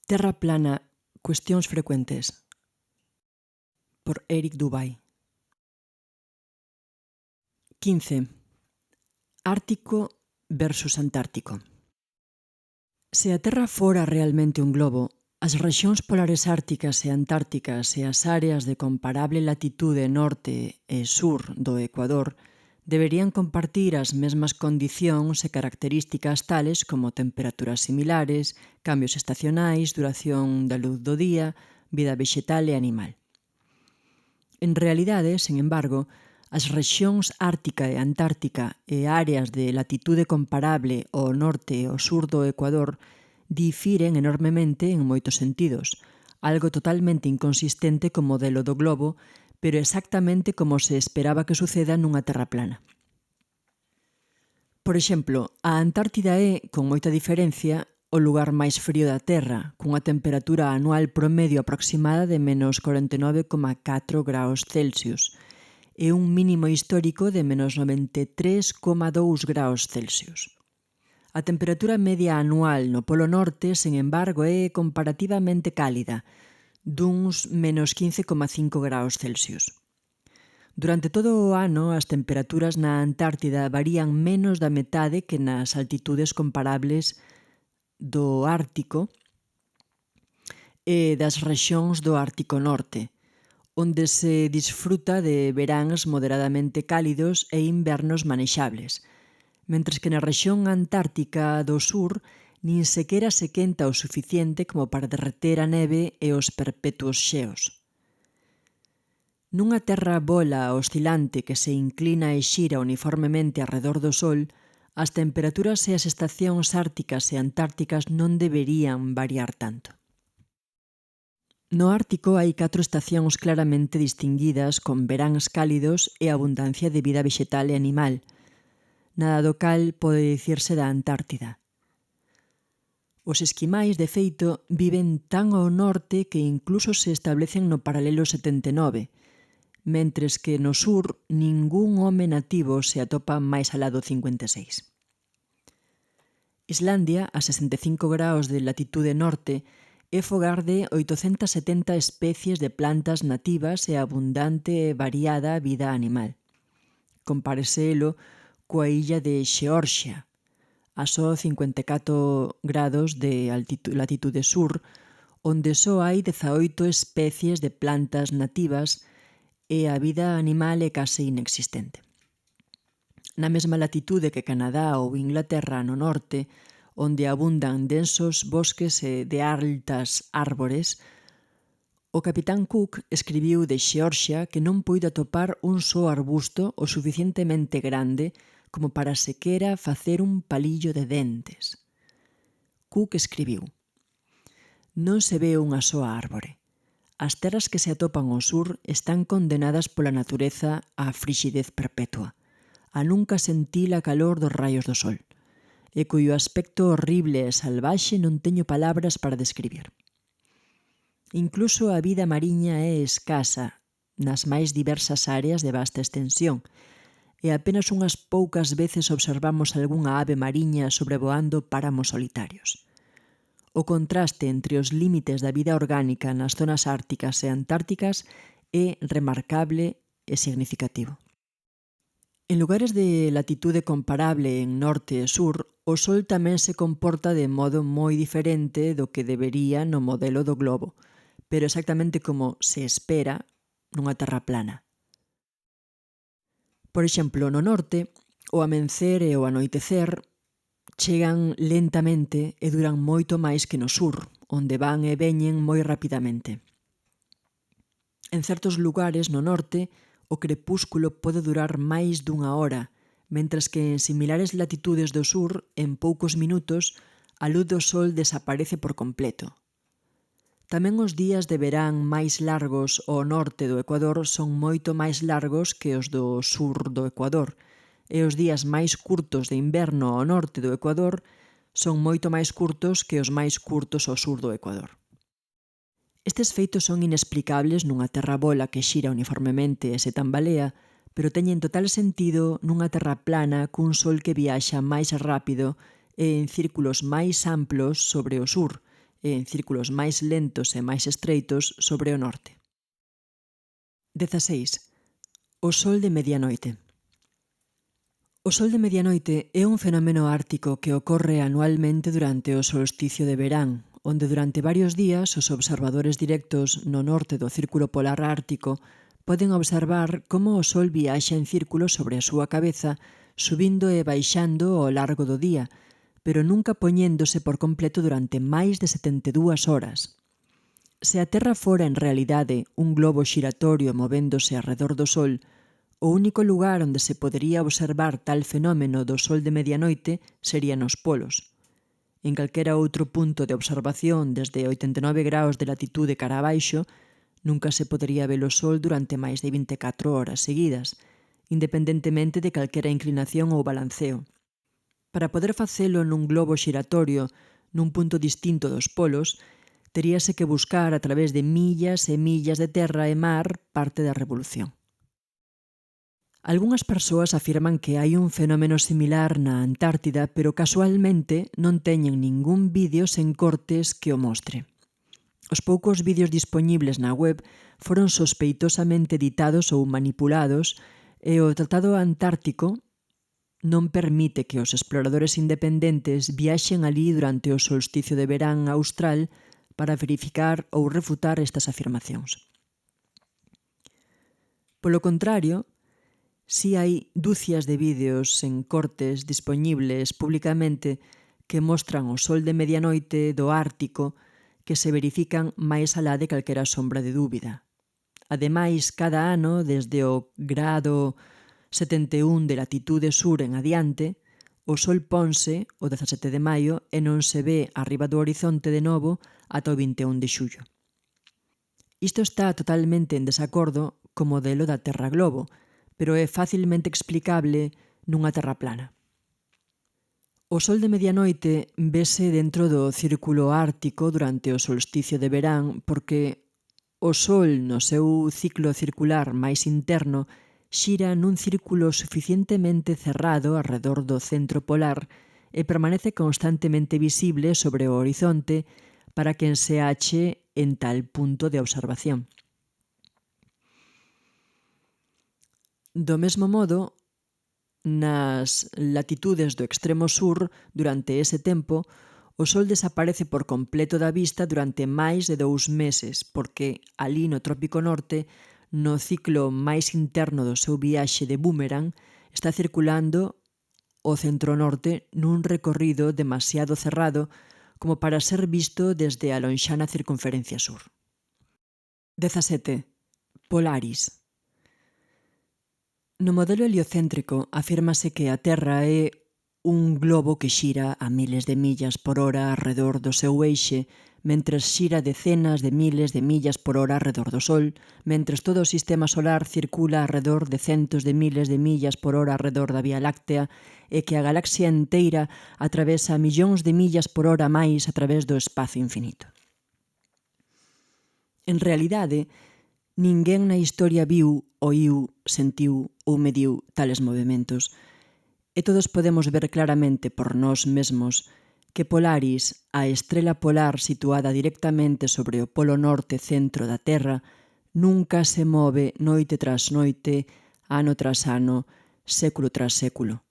Terra plana, cuestións frecuentes. Por Eric Dubay. 15. Ártico versus Antártico. Se a Terra fora realmente un globo, as rexións polares árticas e antárticas e as áreas de comparable latitude norte e sur do Ecuador deberían compartir as mesmas condicións e características tales como temperaturas similares, cambios estacionais, duración da luz do día, vida vexetal e animal. En realidade, sen embargo, as rexións ártica e antártica e áreas de latitude comparable ao norte e ao sur do Ecuador difiren enormemente en moitos sentidos, algo totalmente inconsistente co modelo do globo, pero exactamente como se esperaba que suceda nunha terra plana. Por exemplo, a Antártida é, con moita diferencia, o lugar máis frío da Terra, cunha temperatura anual promedio aproximada de menos 49,4 graus Celsius e un mínimo histórico de menos 93,2 graus Celsius. A temperatura media anual no Polo Norte, sen embargo, é comparativamente cálida, duns menos 15,5 graus Celsius. Durante todo o ano, as temperaturas na Antártida varían menos da metade que nas altitudes comparables do Ártico e das rexións do Ártico Norte, onde se disfruta de veráns moderadamente cálidos e invernos manexables, mentres que na rexión antártica do sur nin sequera se quenta o suficiente como para derreter a neve e os perpetuos xeos. Nunha terra bola oscilante que se inclina e xira uniformemente arredor do Sol, as temperaturas e as estacións árticas e antárticas non deberían variar tanto. No Ártico hai 4 estacións claramente distinguidas con veráns cálidos e abundancia de vida vexetal e animal, nada do cal pode dicirse da Antártida. Os esquimais, de feito, viven tan ao norte que incluso se establecen no paralelo 79, mentres que no sur ningún home nativo se atopa máis alá do 56. Islandia, a 65 graus de latitude norte, é fogar de 870 especies de plantas nativas e abundante e variada vida animal. Compáreselo coa illa de Xeorxia, a só 54 graus de latitude sur, onde só hai 18 especies de plantas nativas e a vida animal é case inexistente. Na mesma latitude que Canadá ou Inglaterra no norte, onde abundan densos bosques de altas árbores, o capitán Cook escribiu de Xeorxia que non puido atopar un só arbusto o suficientemente grande como para sequera facer un palillo de dentes. Cook escribiu: «Non se ve unha soa árbore. As terras que se atopan ao sur están condenadas pola natureza á frixidez perpetua, a nunca sentir a calor dos raios do sol, e cuyo aspecto horrible e salvaxe non teño palabras para describir. Incluso a vida mariña é escasa nas máis diversas áreas de vasta extensión, e apenas unhas poucas veces observamos algunha ave mariña sobrevoando páramos solitarios. O contraste entre os límites da vida orgánica nas zonas árticas e antárticas é remarcable e significativo. En lugares de latitude comparable en norte e sur, o Sol tamén se comporta de modo moi diferente do que debería no modelo do globo, pero exactamente como se espera nunha terra plana. Por exemplo, no norte, o amencer e o anoitecer chegan lentamente e duran moito máis que no sur, onde van e veñen moi rapidamente. En certos lugares no norte, o crepúsculo pode durar máis dunha hora, mentres que en similares latitudes do sur, en poucos minutos, a luz do sol desaparece por completo. Tamén os días de verán máis largos ao norte do Ecuador son moito máis largos que os do sur do Ecuador, e os días máis curtos de inverno ao norte do Ecuador son moito máis curtos que os máis curtos ao sur do Ecuador. Estes feitos son inexplicables nunha terra bola que xira uniformemente e se tambalea, pero teñen total sentido nunha terra plana cun sol que viaxa máis rápido e en círculos máis amplos sobre o sur, e en círculos máis lentos e máis estreitos sobre o norte. 16. O sol de medianoite. O sol de medianoite é un fenómeno ártico que ocorre anualmente durante o solsticio de verán, onde durante varios días os observadores directos no norte do círculo polar ártico poden observar como o sol viaxa en círculos sobre a súa cabeza, subindo e baixando ao largo do día, pero nunca poñéndose por completo durante máis de 72 horas. Se a Terra fora en realidade un globo xiratorio movéndose arredor do Sol, o único lugar onde se podería observar tal fenómeno do sol de medianoite sería nos polos. En calquera outro punto de observación desde 89 graus de latitude cara abaixo, nunca se podería ver o sol durante máis de 24 horas seguidas, independentemente de calquera inclinación ou balanceo. Para poder facelo nun globo xiratorio nun punto distinto dos polos, teríase que buscar a través de millas e millas de terra e mar parte da revolución. Algunhas persoas afirman que hai un fenómeno similar na Antártida, pero casualmente non teñen ningún vídeo sen cortes que o mostre. Os poucos vídeos dispoñibles na web foron sospeitosamente editados ou manipulados e o Tratado Antártico non permite que os exploradores independentes viaxen alí durante o solsticio de verán austral para verificar ou refutar estas afirmacións. Polo contrario, si hai dúcias de vídeos en cortes dispoñibles públicamente que mostran o sol de medianoite do Ártico que se verifican máis alá de calquera sombra de dúbida. Ademais, cada ano, desde o grado 71 de latitude sur en adiante, o sol ponse o 17 de maio e non se ve arriba do horizonte de novo ata o 21 de xullo. Isto está totalmente en desacordo co modelo da Terra Globo, pero é facilmente explicable nunha terra plana. O sol de medianoite vese dentro do círculo ártico durante o solsticio de verán porque o sol no seu ciclo circular máis interno xira nun círculo suficientemente cerrado arredor do centro polar e permanece constantemente visible sobre o horizonte para quen se ache en tal punto de observación. Do mesmo modo, nas latitudes do extremo sur, durante ese tempo, o sol desaparece por completo da vista durante máis de 2 meses, porque alí no Trópico Norte, no ciclo máis interno do seu viaxe de boomerang, está circulando o centro norte nun recorrido demasiado cerrado como para ser visto desde a lonxana circunferencia sur. 17. Polaris. No modelo heliocéntrico afírmase que a Terra é un globo que xira a miles de millas por hora arredor do seu eixe, mentres xira decenas de miles de millas por hora arredor do Sol, mentres todo o sistema solar circula arredor de centos de miles de millas por hora arredor da Vía Láctea e que a galaxia enteira atravesa millóns de millas por hora máis a través do espazo infinito. En realidade, ninguén na historia viu, oíu, sentiu ou mediu tales movementos, e todos podemos ver claramente por nós mesmos que Polaris, a estrela polar situada directamente sobre o polo norte centro da Terra, nunca se move noite tras noite, ano tras ano, século tras século,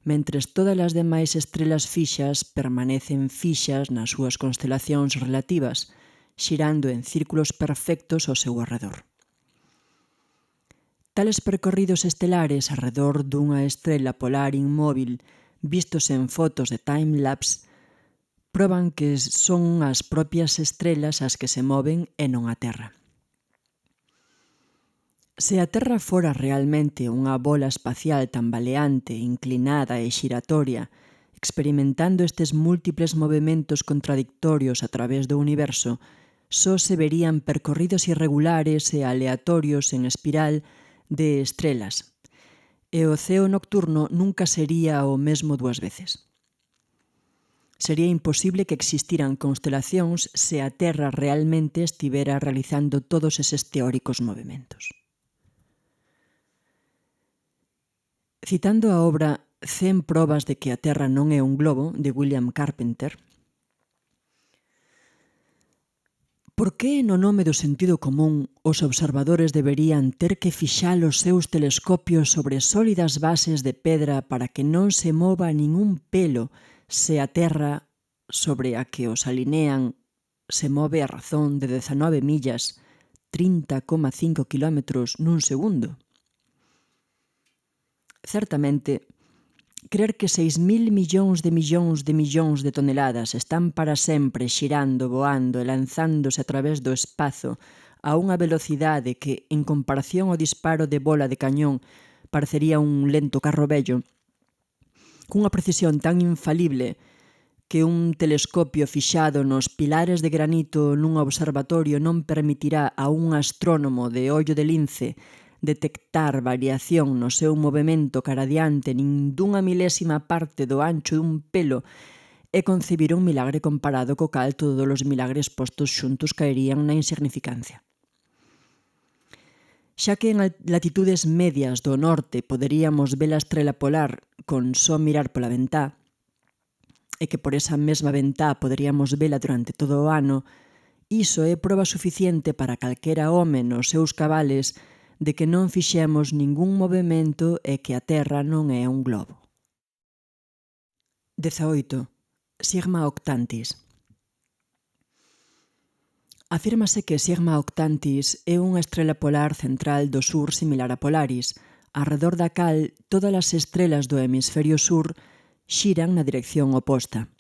mentres todas as demais estrelas fixas permanecen fixas nas súas constelacións relativas, xirando en círculos perfectos ao seu arredor. Tales percorridos estelares arredor dunha estrela polar inmóvil vistos en fotos de time-lapse proban que son as propias estrelas as que se moven e non a Terra. Se a Terra fora realmente unha bola espacial tambaleante, inclinada e xiratoria, experimentando estes múltiples movementos contradictorios a través do universo, só se verían percorridos irregulares e aleatorios en espiral de estrelas, e o ceo nocturno nunca sería o mesmo 2 veces. Sería imposible que existiran constelacións se a Terra realmente estivera realizando todos eses teóricos movementos. Citando a obra 100 probas de que a Terra non é un globo, de William Carpenter, Por que, no nome do sentido común, os observadores deberían ter que fixar os seus telescopios sobre sólidas bases de pedra para que non se mova nin un pelo se a Terra sobre a que os alinean se move a razón de 19 millas, 30,5 kilómetros nun segundo? Certamente, crer que 6.000 millóns de toneladas están para sempre xirando, voando e lanzándose a través do espazo a unha velocidade que, en comparación ao disparo de bola de cañón, parecería un lento carro vello, cunha precisión tan infalible que un telescopio fixado nos pilares de granito nun observatorio non permitirá a un astrónomo de ollo de lince detectar variación no seu movemento cara adiante nin dunha milésima parte do ancho dun pelo e concebir un milagre comparado co cal todos os milagres postos xuntos caerían na insignificancia. Xa que en latitudes medias do norte poderíamos ver a estrela polar con só mirar pola ventá, e que por esa mesma ventá poderíamos vela durante todo o ano, iso é proba suficiente para calquera home nos seus cabales de que non fixemos ningún movemento e que a Terra non é un globo. 18. Sigma Octantis. Afírmase que Sigma Octantis é unha estrela polar central do sur similar a Polaris, arredor da cal todas as estrelas do hemisferio sur xiran na dirección oposta.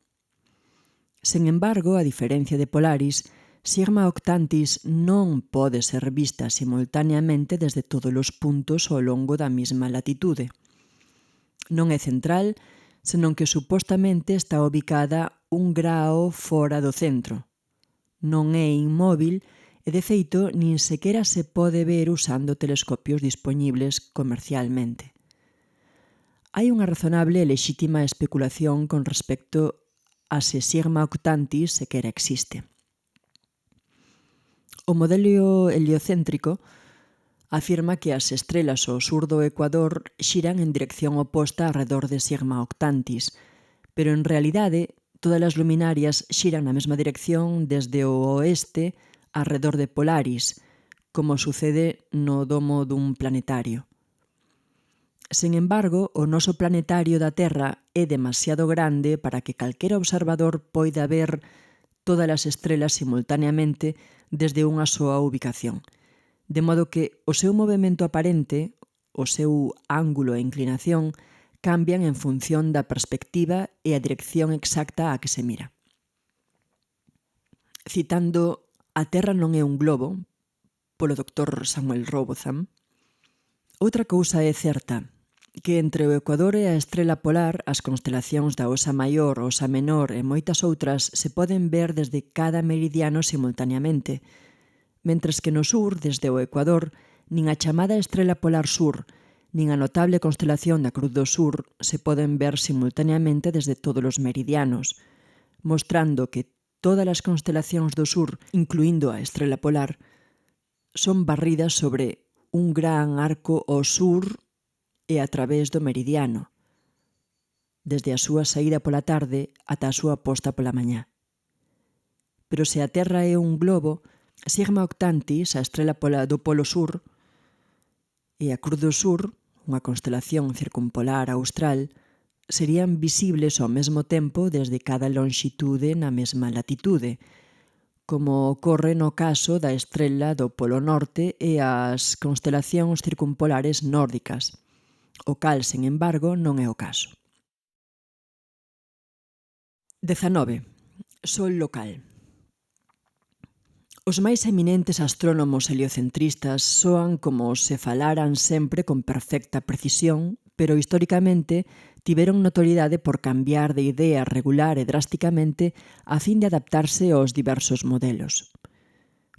Sen embargo, a diferencia de Polaris, Sigma Octantis non pode ser vista simultaneamente desde todos os puntos ao longo da mesma latitude. Non é central, senón que supostamente está ubicada un grao fora do centro. Non é inmóvil e, de feito, nin sequera se pode ver usando telescopios dispoñibles comercialmente. Hai unha razonable e lexítima especulación con respecto a se Sigma Octantis sequera existe. O modelo heliocéntrico afirma que as estrelas ao sur do ecuador xiran en dirección oposta arredor de Sigma Octantis, pero en realidade todas as luminarias xiran na mesma dirección desde o oeste arredor de Polaris, como sucede no domo dun planetario. Sen embargo, o noso planetario da Terra é demasiado grande para que calquera observador poida ver todas as estrelas simultaneamente desde unha soa ubicación, de modo que o seu movemento aparente, o seu ángulo e inclinación, cambian en función da perspectiva e a dirección exacta a que se mira. Citando A Terra non é un globo, polo Dr. Samuel Robotham, outra cousa é certa, que entre o ecuador e a estrela polar as constelacións da Osa Maior, Osa Menor e moitas outras se poden ver desde cada meridiano simultaneamente, mentres que no sur, desde o ecuador, nin a chamada estrela polar sur, nin a notable constelación da Cruz do Sur se poden ver simultaneamente desde todos os meridianos, mostrando que todas as constelacións do sur, incluindo a estrela polar, son barridas sobre un gran arco ao sur e a través do meridiano, desde a súa saída pola tarde ata a súa posta pola mañá. Pero se a Terra é un globo, Sigma Octantis, a estrela do polo sur, e a Cruz do Sur, unha constelación circumpolar austral, serían visibles ao mesmo tempo desde cada lonxitude na mesma latitude, como ocorre no caso da estrela do polo norte e as constelacións circumpolares nórdicas, o cal, sen embargo, non é o caso. 19. Sol local. Os máis eminentes astrónomos heliocentristas soan como se falaran sempre con perfecta precisión, pero históricamente tiveron notoriedade por cambiar de idea regular e drásticamente a fin de adaptarse aos diversos modelos.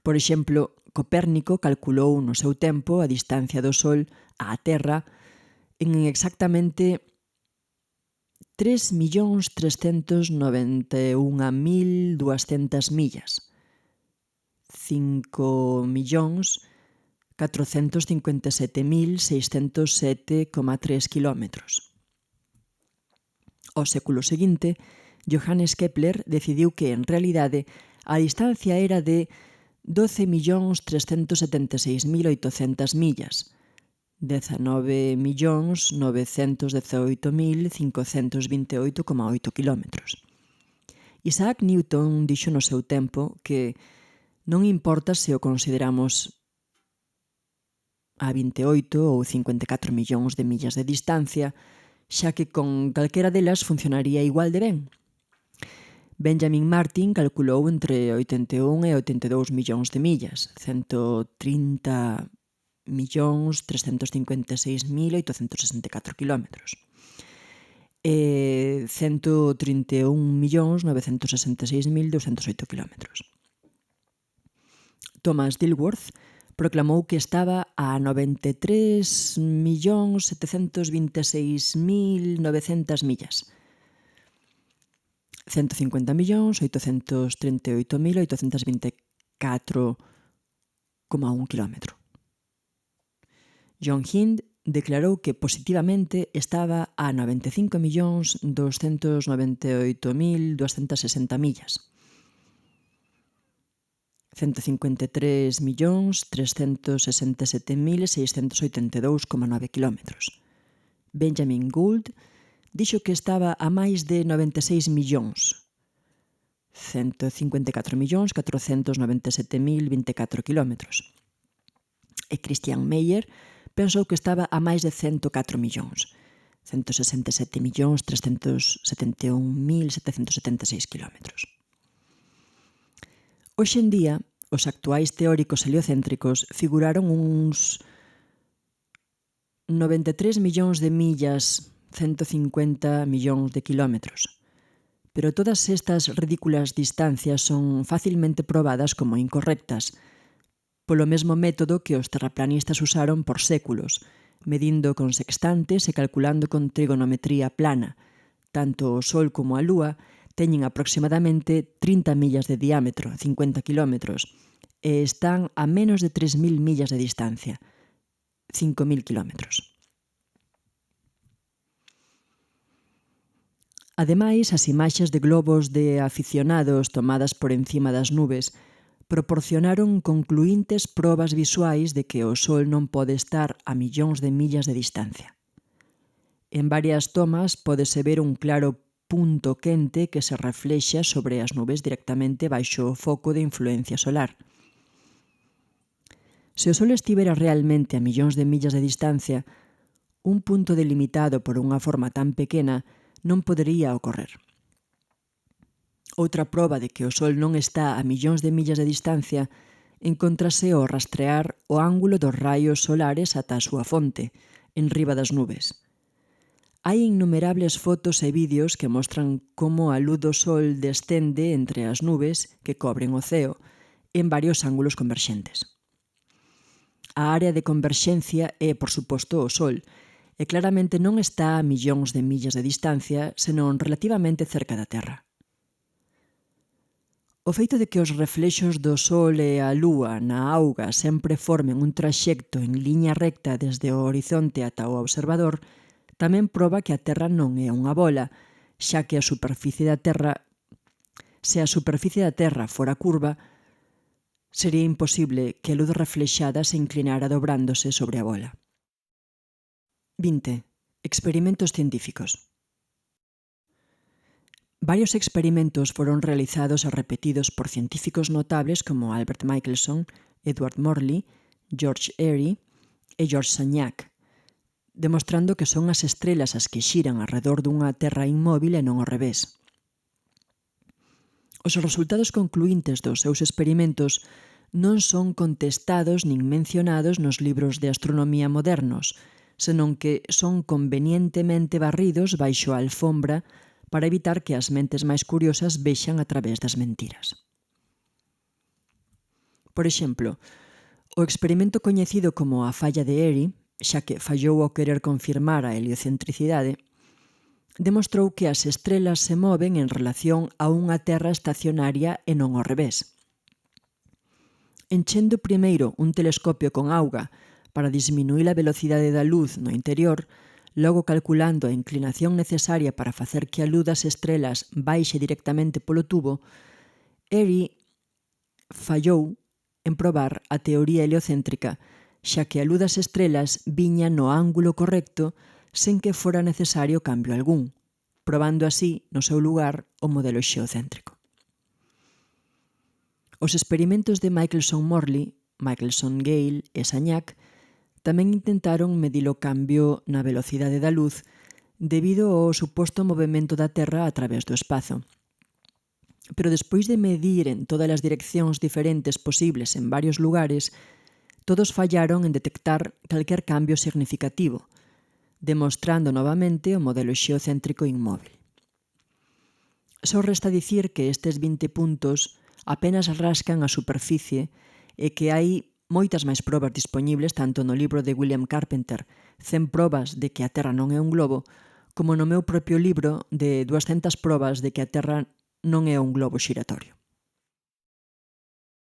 Por exemplo, Copérnico calculou no seu tempo a distancia do Sol á Terra en exactamente 3.391.200 millas, 5.457.607,3 kilómetros. Ao século seguinte, Johannes Kepler decidiu que, en realidade, a distancia era de 12.376.800 millas, 19.918.528,8 kilómetros. Isaac Newton dixo no seu tempo que non importa se o consideramos a 28 ou 54 millóns de millas de distancia, xa que con calquera delas funcionaría igual de ben. Benjamin Martin calculou entre 81 e 82 millóns de millas, 130.356.864 kilómetros, e 131.966.208 kilómetros. Thomas Dilworth proclamou que estaba a 93.726.900 millas, 150.838.824,1 kilómetro. John Hind declarou que positivamente estaba a 95.298.260 millas, 153.367.682,9 kilómetros. Benjamin Gould dixo que estaba a máis de 96 millóns, 154.497.024 kilómetros. E Christian Meyer pensou que estaba a máis de 104 millóns, 167.371.776 kilómetros. Hoxe en día, os actuais teóricos heliocéntricos figuraron uns 93 millóns de millas, 150 millóns de kilómetros. Pero todas estas ridículas distancias son facilmente probadas como incorrectas, polo mesmo método que os terraplanistas usaron por séculos, medindo con sextantes e calculando con trigonometría plana. Tanto o Sol como a Lúa teñen aproximadamente 30 millas de diámetro, 50 kilómetros, e están a menos de 3.000 millas de distancia, 5.000 kilómetros. Ademais, as imaxes de globos de aficionados tomadas por encima das nubes proporcionaron concluíntes probas visuais de que o Sol non pode estar a millóns de millas de distancia. En varias tomas pódese ver un claro punto quente que se reflexa sobre as nubes directamente baixo o foco de influencia solar. Se o Sol estivera realmente a millóns de millas de distancia, un punto delimitado por unha forma tan pequena non podería ocorrer. Outra proba de que o Sol non está a millóns de millas de distancia encóntrase ao rastrear o ángulo dos raios solares ata a súa fonte, en riba das nubes. Hai innumerables fotos e vídeos que mostran como a luz do Sol descende entre as nubes que cobren o ceo en varios ángulos converxentes. A área de converxencia é, por suposto, o Sol, e claramente non está a millóns de millas de distancia, senón relativamente cerca da Terra. O feito de que os reflexos do Sol e a Lúa na auga sempre formen un traxecto en liña recta desde o horizonte ata o observador tamén proba que a Terra non é unha bola, xa que se a superficie da Terra fora curva, sería imposible que a luz reflexada se inclinara dobrándose sobre a bola. 20. Experimentos científicos. Varios experimentos foron realizados e repetidos por científicos notables como Albert Michelson, Edward Morley, George Airy e George Sagnac, demostrando que son as estrelas as que xiran arredor dunha terra inmóvil e non ao revés. Os resultados concluíntes dos seus experimentos non son contestados nin mencionados nos libros de astronomía modernos, senón que son convenientemente barridos baixo a alfombra para evitar que as mentes máis curiosas vexan a través das mentiras. Por exemplo, o experimento coñecido como a falla de Airy, xa que fallou ao querer confirmar a heliocentricidade, demostrou que as estrelas se moven en relación a unha terra estacionaria e non ao revés. Enchendo primeiro un telescopio con auga para disminuir a velocidade da luz no interior, logo calculando a inclinación necesaria para facer que a luz das estrelas baixe directamente polo tubo, Airy fallou en probar a teoría heliocéntrica, xa que a luz das estrelas viña no ángulo correcto sen que fora necesario cambio algún, probando así no seu lugar o modelo xeocéntrico. Os experimentos de Michelson-Morley, Michelson-Gale e Sagnac tamén intentaron medir o cambio na velocidade da luz debido ao suposto movemento da Terra a través do espazo. Pero despois de medir en todas as direccións diferentes posibles en varios lugares, todos fallaron en detectar calquer cambio significativo, demostrando novamente o modelo xeocéntrico inmóvil. Só resta dicir que estes 20 puntos apenas rascan a superficie e que hai moitas máis probas dispoñibles tanto no libro de William Carpenter, 100 probas de que a Terra non é un globo, como no meu propio libro de 200 probas de que a Terra non é un globo xiratorio.